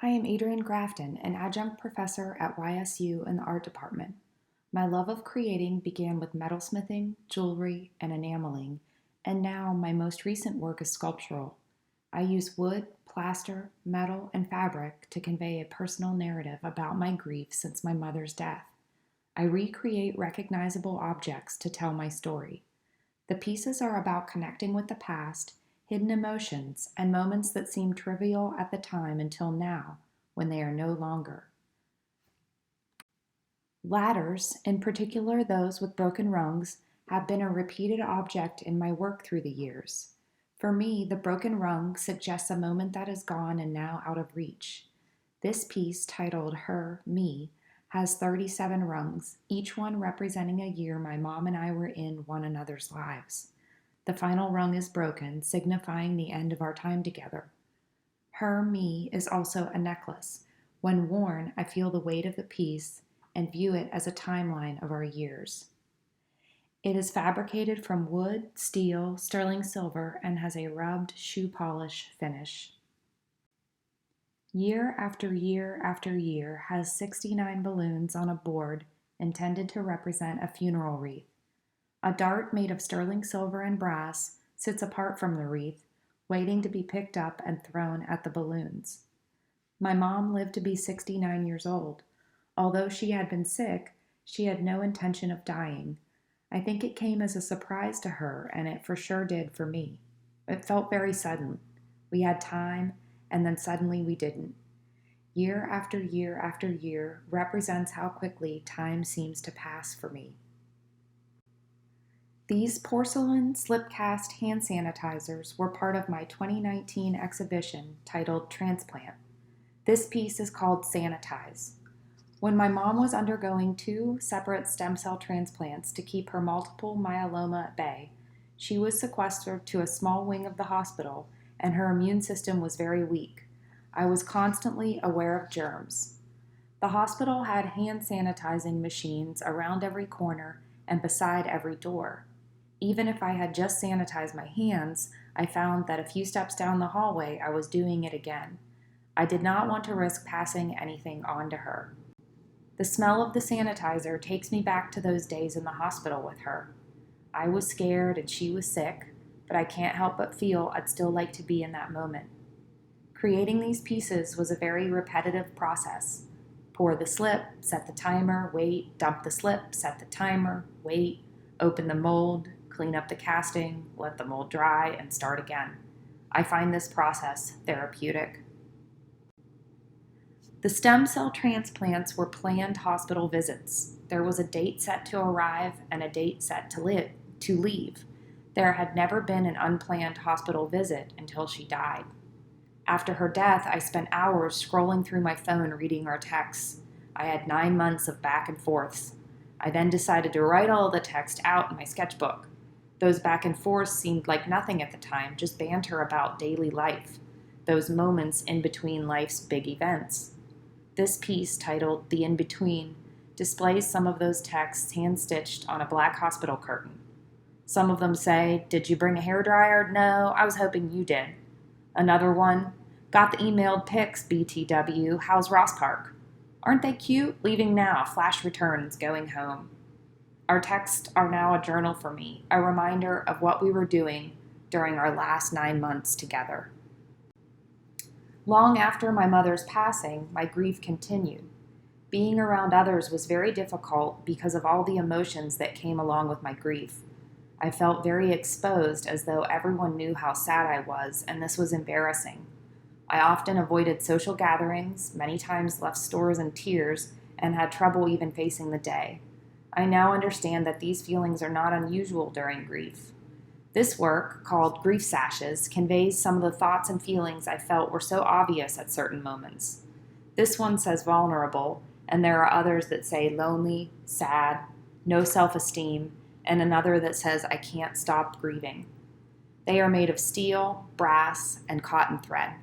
I am Adrienne Grafton, an adjunct professor at YSU in the art department. My love of creating began with metalsmithing, jewelry, and enameling, and now my most recent work is sculptural. I use wood, plaster, metal, and fabric to convey a personal narrative about my grief since my mother's death. I recreate recognizable objects to tell my story. The pieces are about connecting with the past, hidden emotions, and moments that seem trivial at the time until now, when they are no longer. Ladders, in particular those with broken rungs, have been a repeated object in my work through the years. For me, the broken rung suggests a moment that is gone and now out of reach. This piece, titled Her, Me, has 37 rungs, each one representing a year my mom and I were in one another's lives. The final rung is broken, signifying the end of our time together. Her, Me is also a necklace. When worn, I feel the weight of the piece and view it as a timeline of our years. It is fabricated from wood, steel, sterling silver, and has a rubbed shoe polish finish. Year after year after year has 69 balloons on a board intended to represent a funeral wreath. A dart made of sterling silver and brass sits apart from the wreath, waiting to be picked up and thrown at the balloons. My mom lived to be 69 years old. Although she had been sick, she had no intention of dying. I think it came as a surprise to her, and it for sure did for me. It felt very sudden. We had time, and then suddenly we didn't. Year after year after year represents how quickly time seems to pass for me. These porcelain slip-cast hand sanitizers were part of my 2019 exhibition titled Transplant. This piece is called Sanitize. When my mom was undergoing 2 separate stem cell transplants to keep her multiple myeloma at bay, she was sequestered to a small wing of the hospital, and her immune system was very weak. I was constantly aware of germs. The hospital had hand sanitizing machines around every corner and beside every door. Even if I had just sanitized my hands, I found that a few steps down the hallway I was doing it again. I did not want to risk passing anything on to her. The smell of the sanitizer takes me back to those days in the hospital with her. I was scared and she was sick, but I can't help but feel I'd still like to be in that moment. Creating these pieces was a very repetitive process. Pour the slip, set the timer, wait, dump the slip, set the timer, wait, open the mold, clean up the casting, let the mold dry, and start again. I find this process therapeutic. The stem cell transplants were planned hospital visits. There was a date set to arrive and a date set to leave. There had never been an unplanned hospital visit until she died. After her death, I spent hours scrolling through my phone reading our texts. I had 9 months of back and forths. I then decided to write all the text out in my sketchbook. Those back and forths seemed like nothing at the time, just banter about daily life, those moments in between life's big events. This piece, titled The Inbetween, displays some of those texts hand-stitched on a black hospital curtain. Some of them say, "Did you bring a hairdryer? No, I was hoping you did." Another one, "Got the emailed pics, BTW, how's Ross Park? Aren't they cute? Leaving now, flash returns, going home." Our texts are now a journal for me, a reminder of what we were doing during our last 9 months together. Long after my mother's passing, my grief continued. Being around others was very difficult because of all the emotions that came along with my grief. I felt very exposed, as though everyone knew how sad I was, and this was embarrassing. I often avoided social gatherings, many times left stores in tears, and had trouble even facing the day. I now understand that these feelings are not unusual during grief. This work, called Grief Sashes, conveys some of the thoughts and feelings I felt were so obvious at certain moments. This one says vulnerable, and there are others that say lonely, sad, no self-esteem, and another that says I can't stop grieving. They are made of steel, brass, and cotton thread.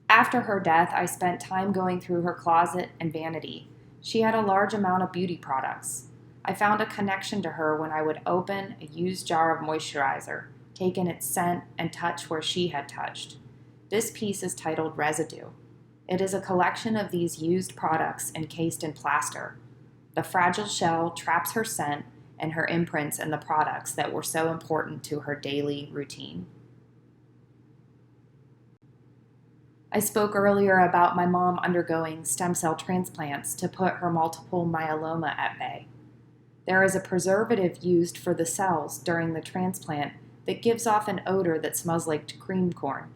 After her death, I spent time going through her closet and vanity. She had a large amount of beauty products. I found a connection to her when I would open a used jar of moisturizer, take in its scent, and touch where she had touched. This piece is titled Residue. It is a collection of these used products encased in plaster. The fragile shell traps her scent and her imprints in the products that were so important to her daily routine. I spoke earlier about my mom undergoing stem cell transplants to put her multiple myeloma at bay. There is a preservative used for the cells during the transplant that gives off an odor that smells like cream corn.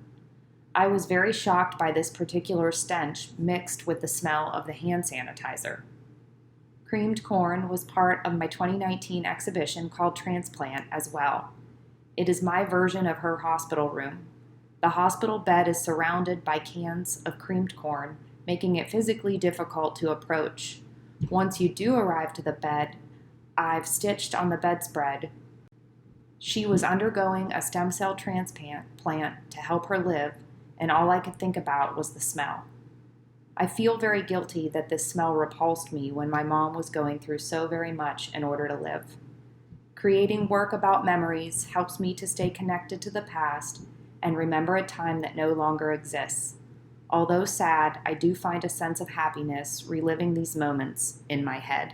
I was very shocked by this particular stench mixed with the smell of the hand sanitizer. Creamed corn was part of my 2019 exhibition called Transplant as well. It is my version of her hospital room. The hospital bed is surrounded by cans of creamed corn, making it physically difficult to approach. Once you do arrive to the bed, I've stitched on the bedspread. She was undergoing a stem cell transplant to help her live, and all I could think about was the smell. I feel very guilty that this smell repulsed me when my mom was going through so very much in order to live. Creating work about memories helps me to stay connected to the past and remember a time that no longer exists. Although sad, I do find a sense of happiness reliving these moments in my head.